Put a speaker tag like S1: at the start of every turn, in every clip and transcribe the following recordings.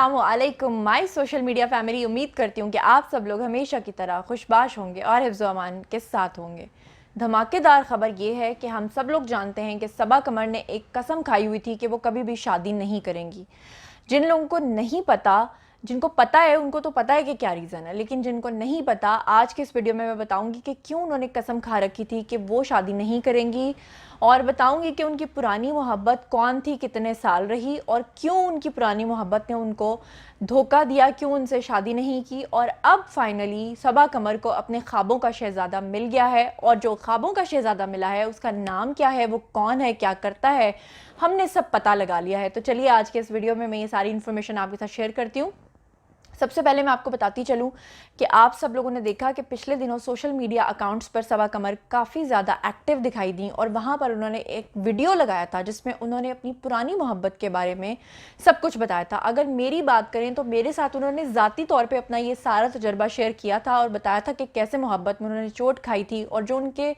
S1: अस्सलामुअलैकुम my social media family. उम्मीद करती हूँ कि आप सब लोग हमेशा की तरह खुशबाश होंगे और हिफ्ज़ अमान के साथ होंगे। धमाकेदार खबर ये है कि हम सब लोग जानते हैं कि सबा कमर ने एक कसम खाई हुई थी कि वो कभी भी शादी नहीं करेंगी। जिन लोगों को नहीं पता, जिनको पता है उनको तो पता है कि क्या रीज़न है, लेकिन जिनको नहीं पता, आज के इस वीडियो में मैं बताऊंगी कि क्यों उन्होंने कसम खा रखी थी कि वो शादी नहीं करेंगी, और बताऊंगी कि उनकी पुरानी मोहब्बत कौन थी, कितने साल रही, और क्यों उनकी पुरानी मोहब्बत ने उनको धोखा दिया, क्यों उनसे शादी नहीं की। और अब फाइनली सबा कमर को अपने ख्वाबों का शहज़ादा मिल गया है, और जो ख्वाबों का शहज़ादा मिला है उसका नाम क्या है, वो कौन है, क्या करता है, हमने सब पता लगा लिया है। तो चलिए आज के इस वीडियो में मैं ये सारी इन्फॉर्मेशन आपके साथ शेयर करती हूँ। सबसे पहले मैं आपको बताती चलूं कि आप सब लोगों ने देखा कि पिछले दिनों सोशल मीडिया अकाउंट्स पर सबा कमर काफ़ी ज़्यादा एक्टिव दिखाई दी, और वहाँ पर उन्होंने एक वीडियो लगाया था जिसमें उन्होंने अपनी पुरानी मोहब्बत के बारे में सब कुछ बताया था। अगर मेरी बात करें तो मेरे साथ उन्होंने ज़ाती तौर पर अपना ये सारा तजर्बा शेयर किया था और बताया था कि कैसे मोहब्बत में उन्होंने चोट खाई थी, और जो उनके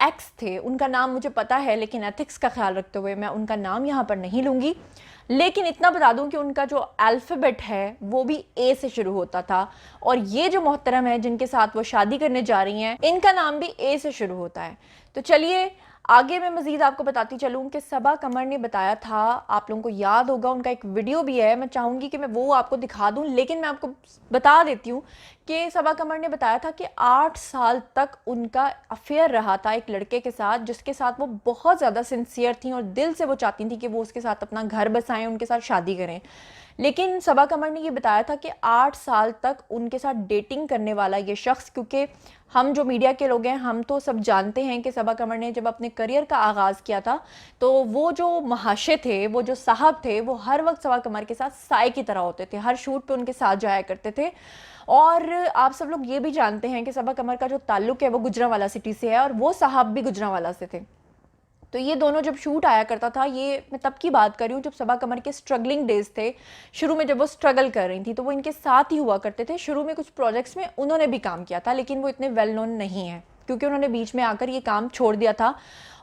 S1: एक्स थे उनका नाम मुझे पता है, लेकिन एथिक्स का ख्याल रखते हुए मैं उनका नाम यहाँ पर नहीं लूँगी। लेकिन इतना बता दूं कि उनका जो अल्फ़ाबेट है वो भी ए से शुरू होता था, और ये जो मोहतरम है जिनके साथ वो शादी करने जा रही हैं, इनका नाम भी ए से शुरू होता है। तो चलिए आगे मैं मज़ीद आपको बताती चलूँ कि सबा कमर ने बताया था, आप लोगों को याद होगा, उनका एक वीडियो भी है, मैं चाहूँगी कि मैं वो आपको दिखा दूँ, लेकिन मैं आपको बता देती हूँ कि सबा कमर ने बताया था कि 8 साल तक उनका अफेयर रहा था एक लड़के के साथ, जिसके साथ वो बहुत ज़्यादा सिंसियर थी और दिल से वो चाहती थी कि वो उसके साथ अपना घर बसाएं, उनके साथ शादी करें। लेकिन सबा कमर ने ये बताया था कि 8 साल तक उनके साथ डेटिंग करने वाला ये शख्स, क्योंकि हम जो मीडिया के लोग हैं हम तो सब जानते हैं कि सबा कमर ने जब अपने करियर का आगाज़ किया था तो वो जो महाशय थे, वो जो साहब थे, वो हर वक्त सबा कमर के साथ साए की तरह होते थे, हर शूट पे उनके साथ जाया करते थे। और आप सब लोग ये भी जानते हैं कि सबा कमर का जो ताल्लुक़ है वो गुजरांवाला सिटी से है, और वो साहब भी गुजरांवाला से थे। तो ये दोनों जब शूट आया करता था, ये मैं तब की बात कर रही हूँ जब सबा कमर के स्ट्रगलिंग डेज थे, शुरू में जब वो स्ट्रगल कर रही थी, तो वो इनके साथ ही हुआ करते थे। शुरू में कुछ प्रोजेक्ट्स में उन्होंने भी काम किया था, लेकिन वो इतने वेल नोन नहीं है क्योंकि उन्होंने बीच में आकर ये काम छोड़ दिया था।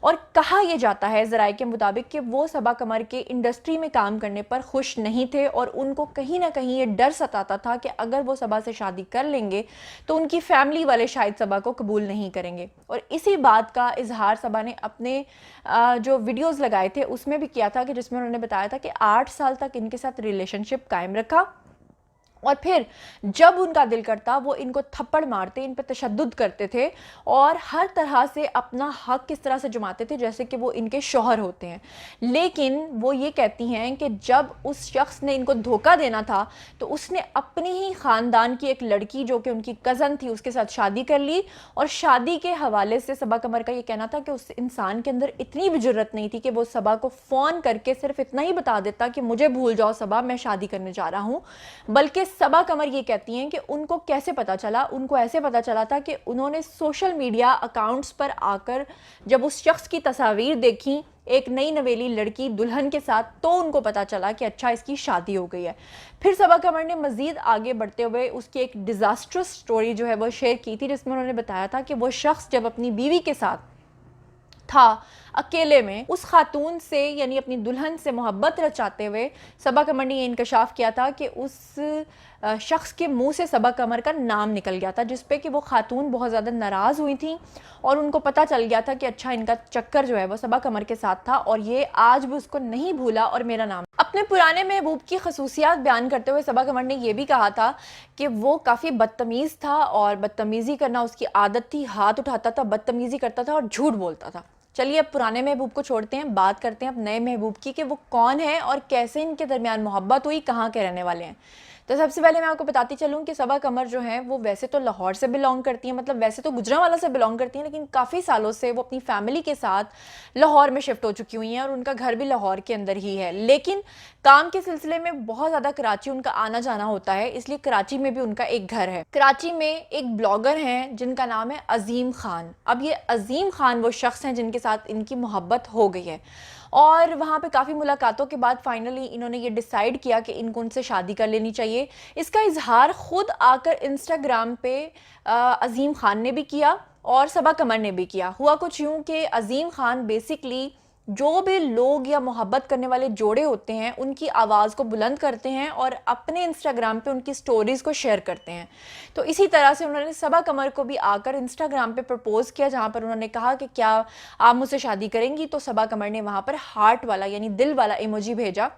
S1: और कहा यह जाता है ज़राए के मुताबिक कि वो सबा कमर के इंडस्ट्री में काम करने पर खुश नहीं थे, और उनको कहीं ना कहीं ये डर सताता था कि अगर वो सबा से शादी कर लेंगे तो उनकी फैमिली वाले शायद सबा को कबूल नहीं करेंगे। और इसी बात का इजहार सबा ने अपने जो वीडियोज़ लगाए थे उसमें भी किया था, कि जिसमें उन्होंने बताया था कि 8 साल तक इनके साथ रिलेशनशिप कायम रखा, और फिर जब उनका दिल करता वो इनको थप्पड़ मारते, इन पर तशद्दुद करते थे, और हर तरह से अपना हक किस तरह से जमाते थे जैसे कि वो इनके शौहर होते हैं। लेकिन वो ये कहती हैं कि जब उस शख्स ने इनको धोखा देना था तो उसने अपने ही ख़ानदान की एक लड़की जो कि उनकी कज़न थी उसके साथ शादी कर ली, और शादी के हवाले से सबा कमर का ये कहना था कि उस इंसान के अंदर इतनी भी जुर्रत नहीं थी कि वो सबा को फ़ोन करके सिर्फ इतना ही बता देता कि मुझे भूल जाओ सबा, मैं शादी करने जा रहा हूँ। बल्कि सबा कमर ये कहती हैं कि उनको कैसे पता चला, उनको ऐसे पता चला था कि उन्होंने सोशल मीडिया अकाउंट्स पर आकर जब उस शख्स की तस्वीर देखी एक नई नवेली लड़की दुल्हन के साथ, तो उनको पता चला कि अच्छा इसकी शादी हो गई है। फिर सबा कमर ने मज़ीद आगे बढ़ते हुए उसकी एक डिज़ास्ट्रस स्टोरी जो है वो शेयर की थी, जिसमें उन्होंने बताया था कि वो शख्स जब अपनी बीवी के साथ था अकेले में, उस खातून से यानी अपनी दुल्हन से मोहब्बत रचाते हुए सबा कमर ने ये इंकशाफ किया था कि उस शख्स के मुंह से सबा कमर का नाम निकल गया था, जिस पे कि वो खातून बहुत ज़्यादा नाराज़ हुई थी, और उनको पता चल गया था कि अच्छा इनका चक्कर जो है वो सबा कमर के साथ था, और ये आज भी उसको नहीं भूला और मेरा नाम। अपने पुराने महबूब की खसूसियात बयान करते हुए सबा कमर ने यह भी कहा था कि वो काफ़ी बदतमीज़ था और बदतमीज़ी करना उसकी आदत थी, हाथ उठाता था, बदतमीज़ी करता था और झूठ बोलता था। चलिए अब पुराने महबूब को छोड़ते हैं, बात करते हैं अब नए महबूब की कि वो कौन है और कैसे इनके दरमियान मोहब्बत हुई, कहाँ के रहने वाले हैं। तो सबसे पहले मैं आपको बताती चलूँ कि सबा कमर जो है वो वैसे तो लाहौर से बिलोंग करती हैं, मतलब वैसे तो गुजरांवाला से बिलोंग करती हैं, लेकिन काफ़ी सालों से वो अपनी फैमिली के साथ लाहौर में शिफ्ट हो चुकी हुई हैं, और उनका घर भी लाहौर के अंदर ही है। लेकिन काम के सिलसिले में बहुत ज़्यादा कराची उनका आना जाना होता है, इसलिए कराची में भी उनका एक घर है। कराची में एक ब्लॉगर हैं जिनका नाम है अजीम खान। अब ये अजीम खान वो शख्स हैं जिनके साथ इनकी मोहब्बत हो गई है, और वहाँ पे काफ़ी मुलाकातों के बाद फाइनली इन्होंने ये डिसाइड किया कि इनको उनसे शादी कर लेनी चाहिए। इसका इजहार खुद आकर इंस्टाग्राम पे अजीम खान ने भी किया और सबा कमर ने भी किया। हुआ कुछ यूँ कि अजीम खान बेसिकली जो भी लोग या मोहब्बत करने वाले जोड़े होते हैं उनकी आवाज़ को बुलंद करते हैं और अपने इंस्टाग्राम पे उनकी स्टोरीज़ को शेयर करते हैं। तो इसी तरह से उन्होंने सबा कमर को भी आकर इंस्टाग्राम पे प्रपोज़ किया, जहाँ पर उन्होंने कहा कि क्या आप मुझसे शादी करेंगी। तो सबा कमर ने वहाँ पर हार्ट वाला यानी दिल वाला इमोजी भेजा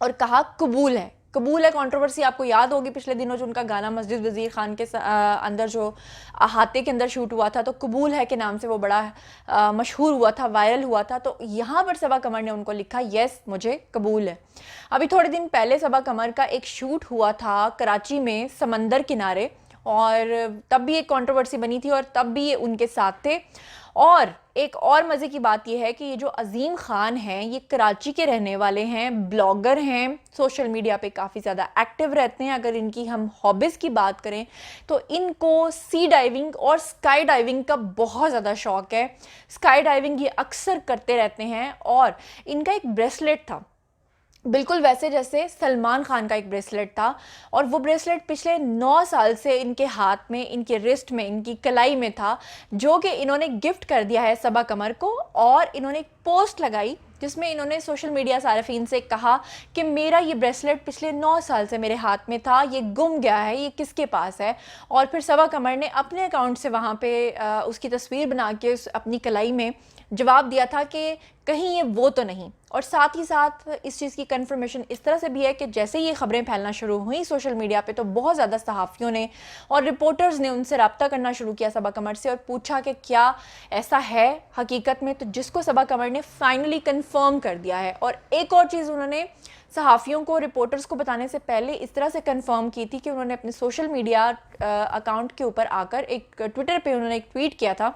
S1: और कहा कबूल है। कबूल है कंट्रोवर्सी आपको याद होगी पिछले दिनों जो उनका गाना मस्जिद वज़ीर खान के अंदर जो अहाते के अंदर शूट हुआ था, तो कबूल है के नाम से वो बड़ा मशहूर हुआ था, वायरल हुआ था। तो यहाँ पर सबा कमर ने उनको लिखा यस मुझे कबूल है। अभी थोड़े दिन पहले सबा कमर का एक शूट हुआ था कराची में समंदर किनारे, और तब भी एक कंट्रोवर्सी बनी थी और तब भी ये उनके साथ थे। और एक और मज़े की बात यह है कि ये जो अज़ीम ख़ान हैं ये कराची के रहने वाले हैं, ब्लॉगर हैं, सोशल मीडिया पे काफ़ी ज़्यादा एक्टिव रहते हैं। अगर इनकी हम हॉबीज़ की बात करें तो इनको सी डाइविंग और स्काई डाइविंग का बहुत ज़्यादा शौक़ है। स्काई डाइविंग ये अक्सर करते रहते हैं और इनका एक ब्रेसलेट था बिल्कुल वैसे जैसे सलमान खान का एक ब्रेसलेट था, और वो ब्रेसलेट पिछले 9 साल से इनके हाथ में, इनके रिस्ट में, इनकी कलाई में था, जो कि इन्होंने गिफ्ट कर दिया है सबा कमर को। और इन्होंने एक पोस्ट लगाई जिसमें इन्होंने सोशल मीडिया सार्फिन से कहा कि मेरा ये ब्रेसलेट पिछले 9 साल से मेरे हाथ में था, ये गुम गया है, ये किसके पास है। और फिर सबा कमर ने अपने अकाउंट से वहाँ पे उसकी तस्वीर बना के अपनी कलाई में जवाब दिया था कि कहीं ये वो तो नहीं। और साथ ही साथ इस चीज़ की कंफर्मेशन इस तरह से भी है कि जैसे ये खबरें फैलना शुरू हुई सोशल मीडिया पे, तो बहुत ज़्यादा सहाफ़ियों ने और रिपोर्टर्स ने उनसे रब्ता करना शुरू किया सबा कमर से और पूछा कि क्या ऐसा है हकीकत में, तो जिसको सबा कमर ने फाइनली कंफर्म कर दिया है। और एक और चीज़ उन्होंने सहाफ़ियों को, रिपोर्टर्स को बताने से पहले इस तरह से कंफर्म की थी कि उन्होंने अपने सोशल मीडिया अकाउंट के ऊपर आकर एक ट्विटर पर उन्होंने एक ट्वीट किया था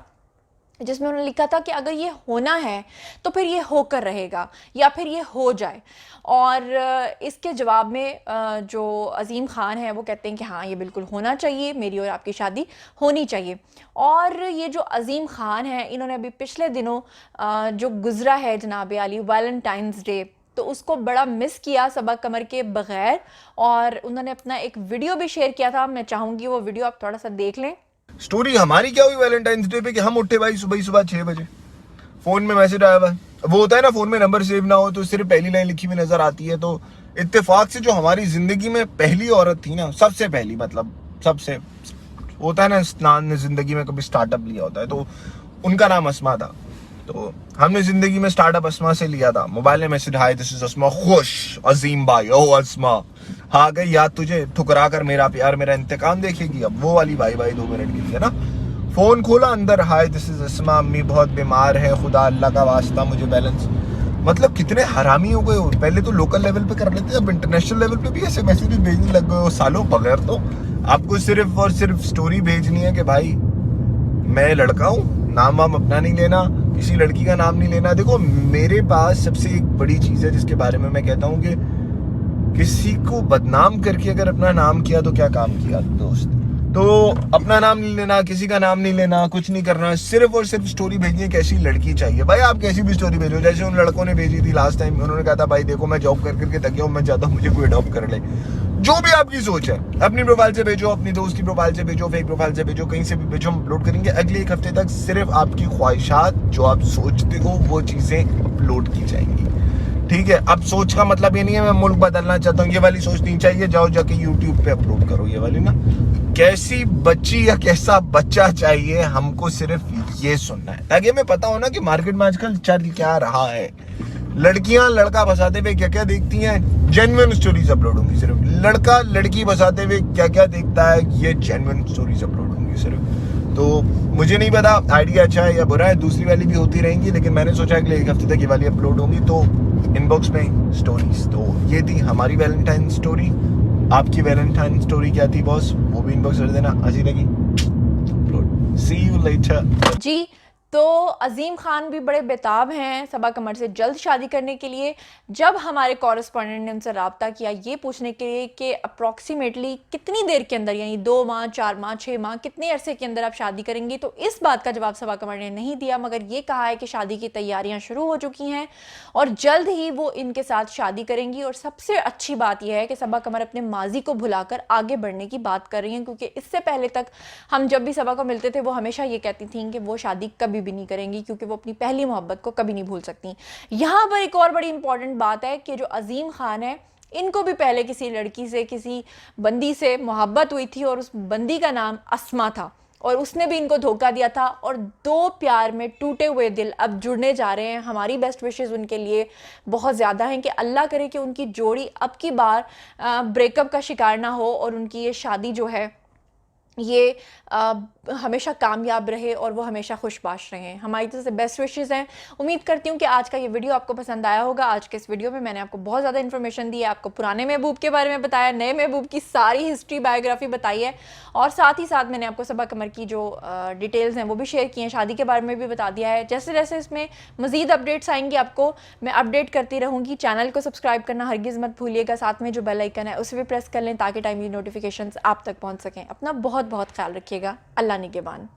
S1: जिसमें उन्होंने लिखा था कि अगर ये होना है तो फिर ये होकर रहेगा या फिर ये हो जाए। और इसके जवाब में जो अज़ीम ख़ान है वो कहते हैं कि हाँ ये बिल्कुल होना चाहिए, मेरी और आपकी शादी होनी चाहिए। और ये जो अज़ीम ख़ान है इन्होंने अभी पिछले दिनों जो गुज़रा है जनाब आली वैलेंटाइंस डे, तो उसको बड़ा मिस किया सबा कमर के बग़ैर, और उन्होंने अपना एक वीडियो भी शेयर किया था। मैं चाहूँगी वो वीडियो आप थोड़ा सा देख लें।
S2: स्टोरी हमारी क्या हुई वैलेंटाइंस डे पे कि हम उठे भाई सुबह 6 बजे, फोन में मैसेज आया हुआ। वो होता है ना फोन में नंबर सेव ना हो तो सिर्फ पहली लाइन लिखी हुई नजर आती है। तो इत्तेफाक से जो हमारी जिंदगी में पहली औरत थी ना, सबसे पहली, मतलब सबसे होता है ना जिंदगी में कभी स्टार्टअप लिया होता है, तो उनका नाम अस्मा था। तो हमने जिंदगी में स्टार्टअप अस्मा से लिया था। मोबाइल में मैसेज, हाय दिस इज अस्मा, खुश अजीम भाई, ओ अस्मा, हाँ गई याद तुझे, ठुकरा कर मेरा प्यार मेरा इंतकाम देखेगी। अब वो वाली भाई 2 मिनट की थी ना। फोन खोला, अंदर हाय दिस इज अस्मा, अम्मी बहुत बीमार है, खुदा अल्लाह का वास्ता मुझे बैलेंस। मतलब कितने हरामी हो गए हो। पहले तो लोकल लेवल पे कर लेते, अब इंटरनेशनल लेवल पे भी ऐसे मैसेज भेजने लग गए हो सालों बगैर। तो आपको सिर्फ और सिर्फ स्टोरी भेजनी है कि भाई मैं लड़का हूँ, नाम वाम अपना नहीं लेना, किसी लड़की का नाम नहीं लेना। देखो मेरे पास सबसे एक बड़ी चीज है जिसके बारे में मैं कहता हूँ कि किसी को बदनाम करके अगर अपना नाम किया तो क्या काम किया दोस्त। तो अपना नाम नहीं लेना, किसी का नाम नहीं लेना, कुछ नहीं करना, सिर्फ और सिर्फ स्टोरी भेजनी है कैसी लड़की चाहिए। भाई आप कैसी भी स्टोरी भेजो, जैसे उन लड़कों ने भेजी थी लास्ट टाइम, उन्होंने कहा था भाई देखो मैं जॉब कर करके थक गया हूँ, मैं चाहता हूँ मुझे कोई अडॉप्ट कर ले। जो भी आपकी सोच है अपनी प्रोफाइल से भेजो, अपनी दोस्त की प्रोफाइल से भेजो, फेक प्रोफाइल से भेजो, कहीं से भी भेजो, हम अपलोड करेंगे। अगले 1 हफ्ते तक सिर्फ आपकी ख्वाहिशात जो आप सोचते हो वो चीजें अपलोड की जाएंगी, ठीक है। अब सोच का मतलब ये नहीं है मैं मुल्क बदलना चाहता हूँ, ये वाली सोच नहीं चाहिए। जाओ जाके यूट्यूब पे अपलोड करो ये वाली ना। कैसी बच्ची या कैसा बच्चा चाहिए हमको सिर्फ ये सुनना है, ताकि हमें पता हो ना कि मार्केट में आजकल चल क्या रहा है। लड़कियां लड़का बसाते हुए क्या क्या देखती हैं, जेन्युइन स्टोरीज अपलोड होंगी सिर्फ। लड़का लड़की बसाते हुए क्या क्या देखता है, ये जेन्युइन स्टोरीज अपलोड होंगी सिर्फ। तो मुझे नहीं पता आइडिया अच्छा है या बुरा है, दूसरी वाली भी होती रहेंगी, लेकिन मैंने सोचा अगले 1 हफ्ते तक ये वाली अपलोड होंगी। तो इनबॉक्स में स्टोरीज, तो ये थी हमारी वैलेंटाइन स्टोरी। आपकी वैलेंटाइन स्टोरी क्या थी बॉस, वो भी इनबॉक्स कर देना, अच्छी लगी अपलोड। सी यू लेटर
S1: जी। तो अज़ीम ख़ान भी बड़े बेताब हैं सबा कमर से जल्द शादी करने के लिए। जब हमारे कॉरेस्पॉन्डेंट ने उनसे रब्ता किया ये पूछने के लिए कि अप्रॉक्सीमेटली कितनी देर के अंदर, यानी 2 माह, 4 माह, 6 माह, कितने अरसे के अंदर आप शादी करेंगी, तो इस बात का जवाब सबा कमर ने नहीं दिया, मगर ये कहा है कि शादी की तैयारियां शुरू हो चुकी हैं और जल्द ही वो इनके साथ शादी करेंगी। और सबसे अच्छी बात यह है कि सबा कमर अपने माजी को भुलाकर आगे बढ़ने की बात कर रही हैं, क्योंकि इससे पहले तक हम जब भी सबा को मिलते थे वो हमेशा ये कहती थी कि वो शादी कभी कभी भी नहीं करेंगी, क्योंकि वो अपनी पहली मोहब्बत को कभी नहीं भूल सकती। यहाँ पर एक और बड़ी इंपॉर्टेंट बात है कि जो अजीम खान है, इनको भी पहले किसी लड़की से, किसी बंदी से मोहब्बत हुई थी और उस बंदी का नाम अस्मा था, और उसने भी इनको धोखा दिया था, और दो प्यार में टूटे हुए दिल अब जुड़ने जा रहे हैं। हमारी बेस्ट विशेस उनके लिए बहुत ज़्यादा हैं कि अल्लाह करे कि उनकी जोड़ी अब की बार ब्रेकअप का शिकार ना हो और उनकी ये शादी जो है ये हमेशा कामयाब रहे और वो हमेशा खुशबाश रहें। हमारी तरफ से बेस्ट विशेस हैं। उम्मीद करती हूँ कि आज का ये वीडियो आपको पसंद आया होगा। आज के इस वीडियो में मैंने आपको बहुत ज़्यादा इन्फॉर्मेशन दी है, आपको पुराने महबूब के बारे में बताया, नए महबूब की सारी हिस्ट्री बायोग्राफी बताई है, और साथ ही साथ मैंने आपको सबा कमर की जो डिटेल्स हैं वो भी शेयर की हैं, शादी के बारे में भी बता दिया है। जैसे जैसे इसमें मज़ीद अपडेट्स आएंगी आपको मैं अपडेट करती रहूँगी। चैनल को सब्सक्राइब करना हरगिज़ मत भूलिएगा, साथ में जो बेल आइकन है उसे भी प्रेस कर लें ताकि टाइमली नोटिफिकेशंस आप तक पहुँच सकें। अपना बहुत बहुत ख्याल रखिएगा। अल्लाह निगहबान।